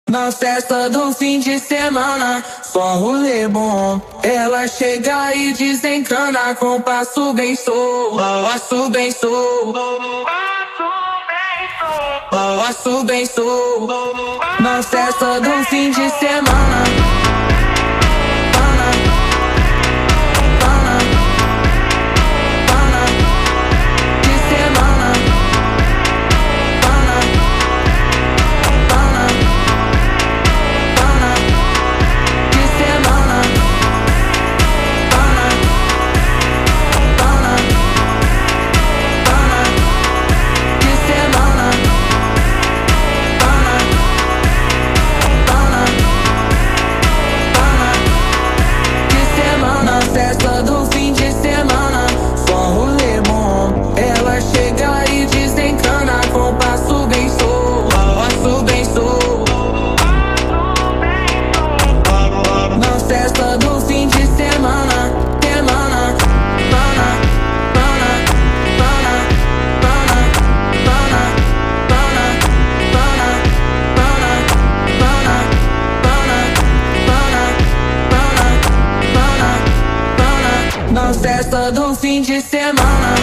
Na festa do fim de semana, só rolê bom. Ela chega e desencana com passo bem solto, passo bem solto, passo bem solto. Na festa do fim de semana. Festa do fim de semana, só rolê bom. Ela chega e desencana com passo bem solto, passo bem solto. Na festa do fim de semana, semana, pana, pana, pana, pana, pana, pana, pana, pana, pana, pana, pana, pana, pana. Na festa do fim de semana.